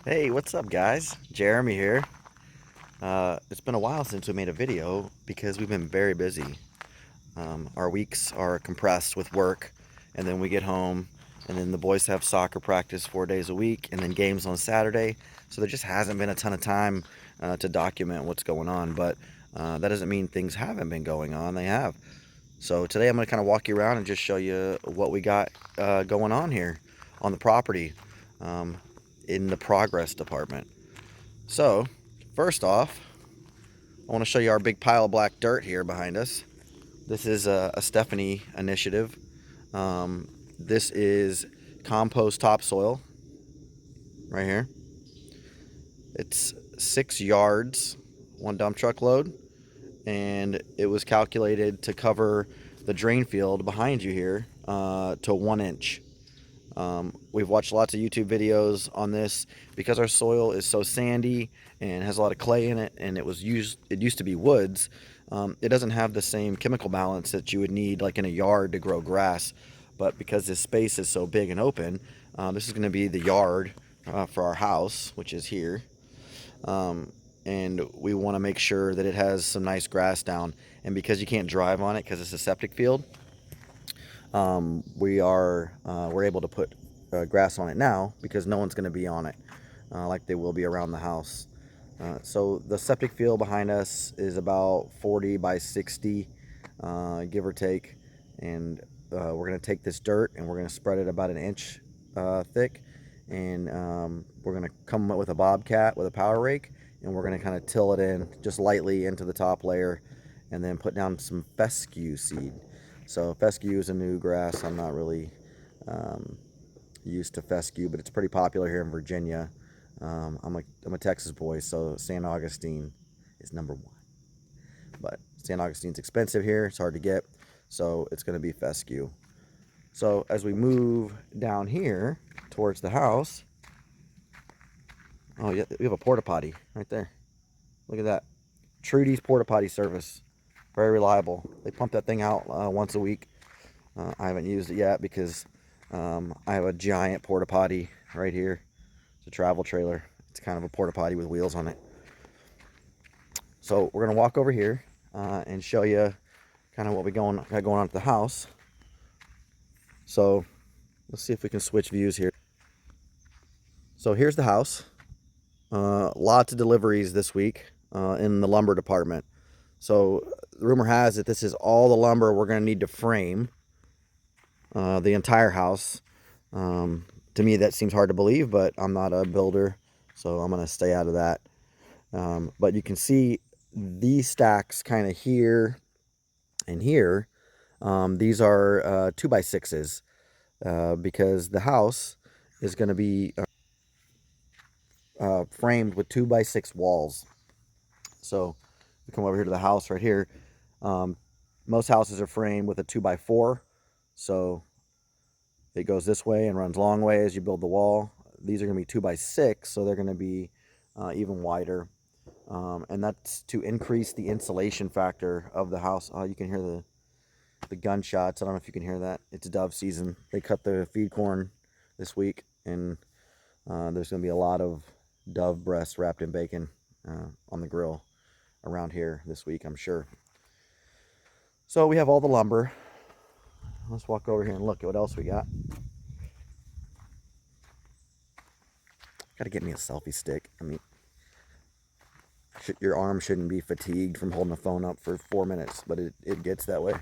Hey, what's up, guys? Jeremy here. It's been a while since we made a video because we've been very busy. Our weeks are compressed with work, and then we get home, and then the boys have soccer practice 4 days a week, and then games on Saturday. So there just hasn't been a ton of time to document what's going on, but that doesn't mean things haven't been going on. They have. So today I'm going to kind of walk you around and just show you what we got going on here on the property um, in the progress department. So, first off, I want to show you our big pile of black dirt here behind us. This is a Stephanie initiative. This is compost topsoil right here. It's 6 yards, one dump truck load, and it was calculated to cover the drain field behind you here to 1 inch. We've watched lots of YouTube videos on this because our soil is so sandy and has a lot of clay in it, and it used to be woods. It doesn't have the same chemical balance that you would need like in a yard to grow grass, but because this space is so big and open, this is going to be the yard for our house, which is here. And we want to make sure that it has some nice grass down, and because you can't drive on it because it's a septic field, we're able to put grass on it now because no one's going to be on it like they will be around the house. So the septic field behind us is about 40 by 60, give or take, and we're going to take this dirt and we're going to spread it about 1 inch thick, and we're going to come up with a bobcat with a power rake, and we're going to kind of till it in just lightly into the top layer, and then put down some fescue seed. So fescue is a new grass. I'm not really used to fescue, but it's pretty popular here in Virginia. I'm a Texas boy, so San Augustine is #1. But San Augustine's expensive here. It's hard to get, so it's going to be fescue. So as we move down here towards the house, oh yeah, we have a porta potty right there. Look at that. Trudy's porta potty service. Very reliable. They pump that thing out once a week. I haven't used it yet because I have a giant porta potty right here. It's a travel trailer. It's kind of a porta potty with wheels on it. So we're gonna walk over here and show you kind of what we got going on at the house. So let's see if we can switch views here. So here's the house. Lots of deliveries this week in the lumber department. So the rumor has it this is all the lumber we're going to need to frame the entire house. To me, that seems hard to believe, but I'm not a builder, so I'm going to stay out of that. But you can see these stacks kind of here and here. These are 2x6s because the house is going to be framed with 2x6 walls. So we come over here to the house right here. Most houses are framed with a 2x4, so it goes this way and runs long way as you build the wall. These are going to be 2x6, so they're going to be even wider, and that's to increase the insulation factor of the house. You can hear the gunshots. I don't know if you can hear that. It's dove season. They cut the feed corn this week, and there's going to be a lot of dove breasts wrapped in bacon on the grill around here this week, I'm sure. So we have all the lumber. Let's walk over here and look at what else we got. Gotta get me a selfie stick. I mean, your arm shouldn't be fatigued from holding the phone up for 4 minutes, but it gets that way.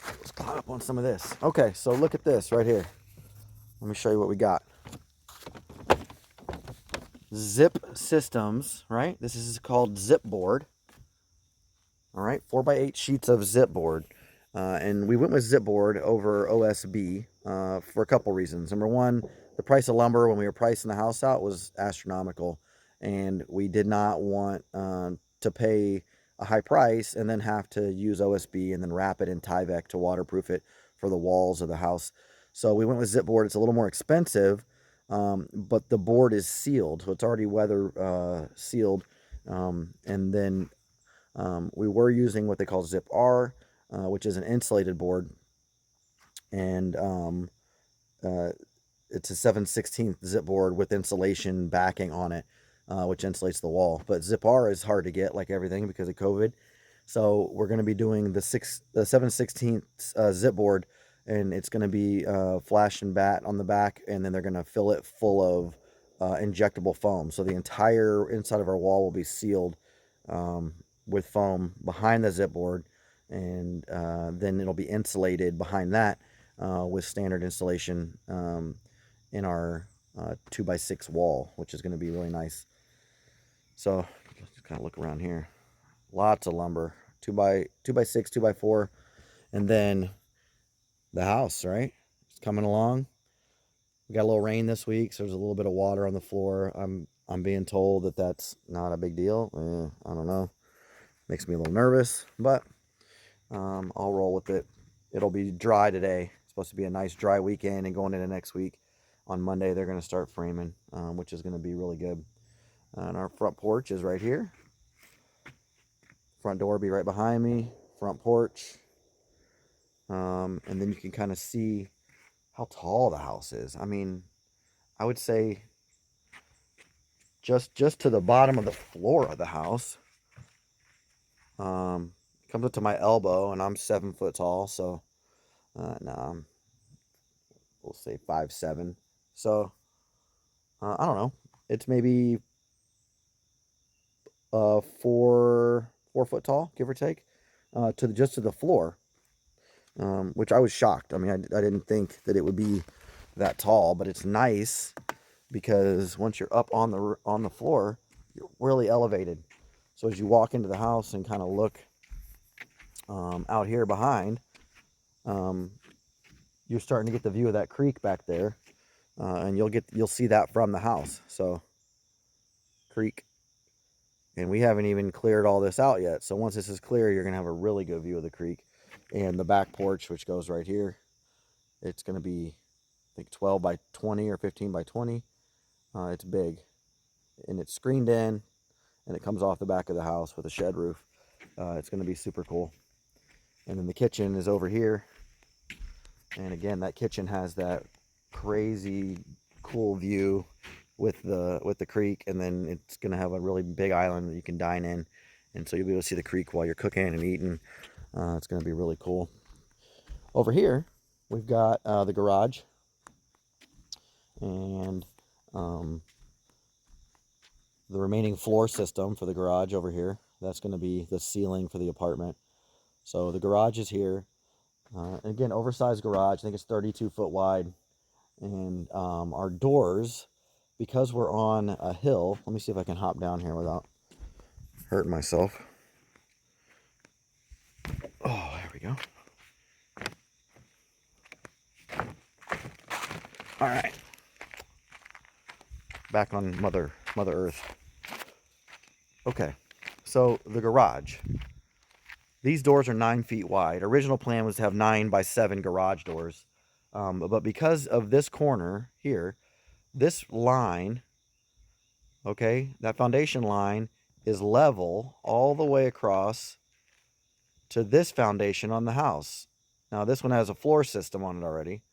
Let's climb up on some of this. Okay, so look at this right here. Let me show you what we got. Zip systems, right? This is called zip board. All right, 4x8 sheets of zip board. And we went with zip board over OSB for a couple reasons. Number one, the price of lumber when we were pricing the house out was astronomical, and we did not want to pay a high price and then have to use OSB and then wrap it in Tyvek to waterproof it for the walls of the house. So we went with zip board. It's a little more expensive, but the board is sealed, so it's already weather sealed. And then we were using what they call Zip R, which is an insulated board, and it's a 7/16 zip board with insulation backing on it, which insulates the wall. But zip R is hard to get, like everything, because of COVID. So we're going to be doing the 7/16 zip board, and it's going to be flash and bat on the back, and then they're going to fill it full of injectable foam. So the entire inside of our wall will be sealed with foam behind the zip board, and then it'll be insulated behind that with standard insulation in our 2x6 wall, which is going to be really nice. So just kind of look around here. Lots of lumber, 2x6, 2x4, and then the house, right? It's coming along. We got a little rain this week, so there's a little bit of water on the floor. I'm being told that that's not a big deal. I don't know. Makes me a little nervous, but I'll roll with it. It'll be dry today. It's supposed to be a nice dry weekend, and going into next week, on Monday, they're going to start framing, which is going to be really good. And our front porch is right here. Front door will be right behind me. Front porch. And then you can kind of see how tall the house is. I mean, I would say just to the bottom of the floor of the house. Comes up to my elbow, and I'm 7 foot tall, so no, we'll say 5'7". So I don't know. It's maybe 4 foot tall, give or take, just to the floor, which I was shocked. I mean, I didn't think that it would be that tall, but it's nice because once you're up on the floor, you're really elevated. So as you walk into the house and kind of look out here behind, you're starting to get the view of that creek back there, and you'll see that from the house. So creek, and we haven't even cleared all this out yet. So once this is clear, you're gonna have a really good view of the creek. And the back porch, which goes right here, it's gonna be, I think, 12 by 20 or 15 by 20. It's big, and it's screened in, and it comes off the back of the house with a shed roof. It's gonna be super cool. And then the kitchen is over here. And again, that kitchen has that crazy cool view with the creek, and then it's gonna have a really big island that you can dine in, and so you'll be able to see the creek while you're cooking and eating. It's gonna be really cool. Over here, we've got the garage, and the remaining floor system for the garage over here. That's gonna be the ceiling for the apartment. So the garage is here. Again, oversized garage. I think it's 32 foot wide. And our doors, because we're on a hill, let me see if I can hop down here without hurting myself. Oh, there we go. All right. Back on Mother Earth. Okay, so the garage. These doors are 9 feet wide. Original plan was to have 9x7 garage doors. But because of this corner here, this line, okay, that foundation line is level all the way across to this foundation on the house. Now, this one has a floor system on it already,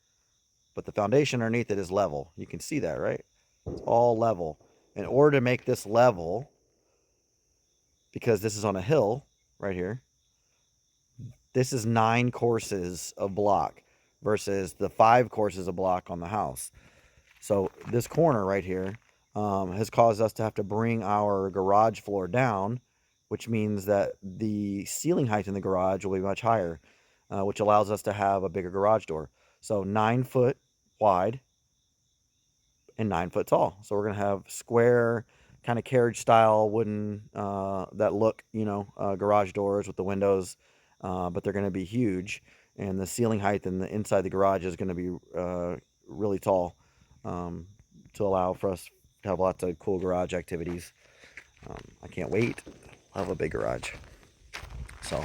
but the foundation underneath it is level. You can see that, right? It's all level. In order to make this level, because this is on a hill right here, this is 9 courses of block versus the 5 courses of block on the house. So this corner right here has caused us to have to bring our garage floor down, which means that the ceiling height in the garage will be much higher, which allows us to have a bigger garage door. So 9 foot wide and 9 foot tall. So we're going to have square kind of carriage style wooden that look, garage doors with the windows, but they're going to be huge. And the ceiling height in the inside the garage is going to be really tall, to allow for us to have lots of cool garage activities. I can't wait. I'll have a big garage. So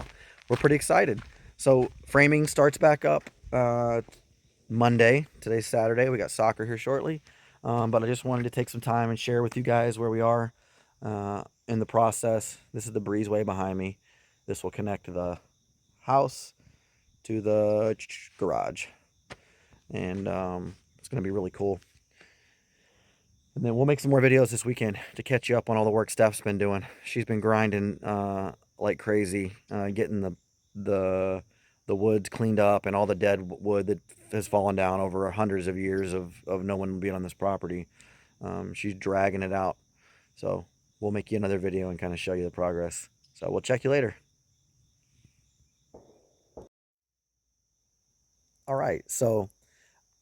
we're pretty excited. So framing starts back up Monday. Today's Saturday. We got soccer here shortly. But I just wanted to take some time and share with you guys where we are in the process. This is the breezeway behind me. This will connect the house to the garage. And it's going to be really cool. And then we'll make some more videos this weekend to catch you up on all the work Steph's been doing. She's been grinding like crazy, getting the the woods cleaned up and all the dead wood that has fallen down over hundreds of years of no one being on this property. She's dragging it out. So we'll make you another video and kind of show you the progress. So we'll check you later. All right, so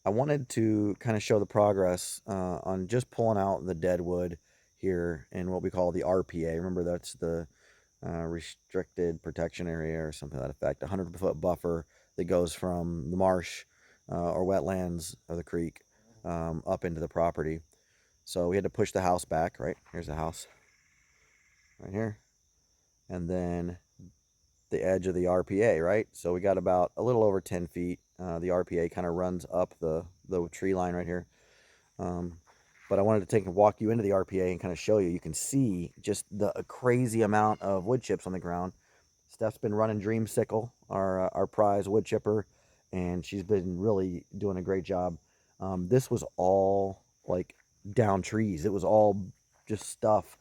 I wanted to kind of show the progress on just pulling out the dead wood here in what we call the RPA. Remember, that's the restricted protection area or something to that effect. A 100-foot buffer that goes from the marsh or wetlands of the creek up into the property. So we had to push the house back, right? Here's the house right here. And then the edge of the RPA, right? So we got about a little over 10 feet. The RPA kind of runs up the tree line right here. But I wanted to take and walk you into the RPA and kind of show you. You can see just the crazy amount of wood chips on the ground. Steph's been running Dreamsicle, our prize wood chipper, and she's been really doing a great job. This was all like down trees. It was all just stuff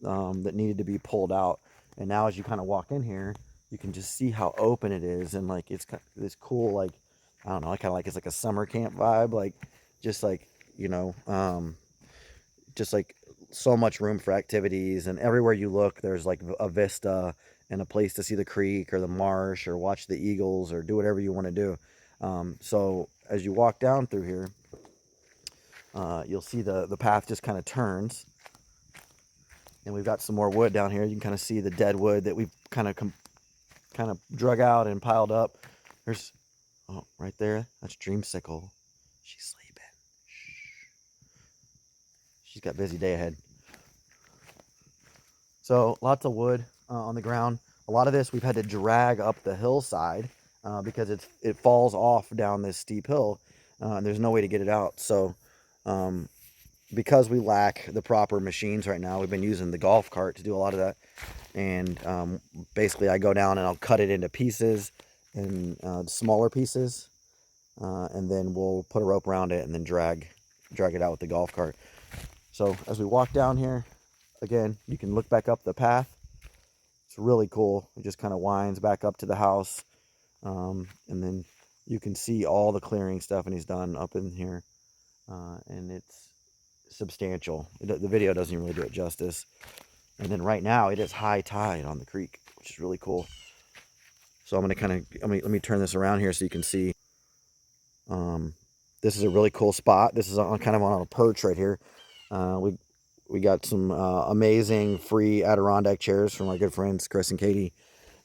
that needed to be pulled out. And now as you kind of walk in here, you can just see how open it is, and like it's got this cool, like, I don't know, I kind of like, it's like a summer camp vibe, like just like, you know, just like so much room for activities, and everywhere you look there's like a vista and a place to see the creek or the marsh or watch the eagles or do whatever you want to do. So as you walk down through here, you'll see the path just kind of turns, and we've got some more wood down here. You can kind of see the dead wood that we've kind of drug out and piled up. There's, oh, right there, that's Dreamsicle. She's sleeping. She's got a busy day ahead. So lots of wood on the ground. A lot of this we've had to drag up the hillside because it falls off down this steep hill, and there's no way to get it out. So because we lack the proper machines right now, we've been using the golf cart to do a lot of that. And basically I go down and I'll cut it into pieces and smaller pieces, and then we'll put a rope around it and then drag it out with the golf cart. So as we walk down here, again, you can look back up the path. It's really cool. It just kind of winds back up to the house, and then you can see all the clearing Stephanie's done up in here, and it's substantial. The video doesn't even really do it justice. And then right now it is high tide on the creek, which is really cool. So I'm going to kind of, let me turn this around here so you can see. This is a really cool spot. This is on kind of on a perch right here. We got some amazing free Adirondack chairs from our good friends Chris and Katie,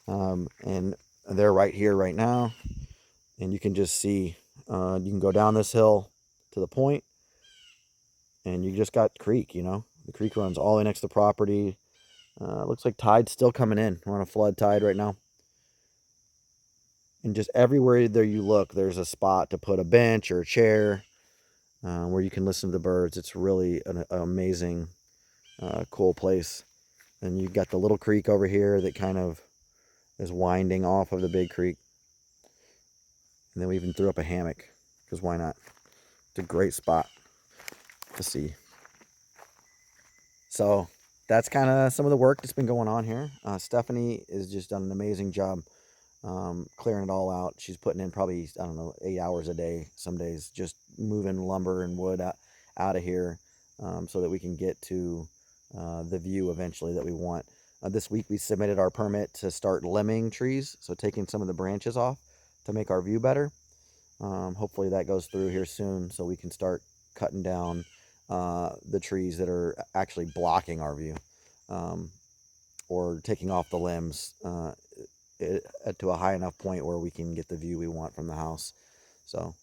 and they're right here right now. And you can just see, you can go down this hill to the point, and you just got creek. You know, the creek runs all the way next to the property. Looks like tide's still coming in. We're on a flood tide right now. And just everywhere there you look, there's a spot to put a bench or a chair where you can listen to the birds. It's really an amazing, cool place. And you've got the little creek over here that kind of is winding off of the big creek. And then we even threw up a hammock, because why not? It's a great spot to see. So that's kind of some of the work that's been going on here. Stephanie has just done an amazing job clearing it all out. She's putting in probably, I don't know, 8 hours a day some days, just moving lumber and wood out of here, so that we can get to the view eventually that we want. This week we submitted our permit to start limbing trees, so taking some of the branches off to make our view better. Hopefully that goes through here soon, so we can start cutting down the trees that are actually blocking our view, or taking off the limbs to a high enough point where we can get the view we want from the house. So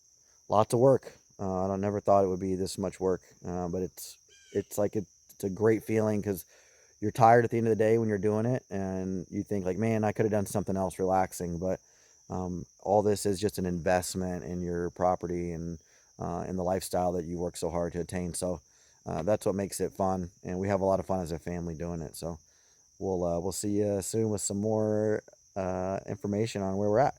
lots of work. I never thought it would be this much work, but it's like it's a great feeling, because you're tired at the end of the day when you're doing it, and you think like, man, I could have done something else relaxing. But all this is just an investment in your property and in the lifestyle that you work so hard to attain. So that's what makes it fun, and we have a lot of fun as a family doing it. So we'll see you soon with some more information on where we're at.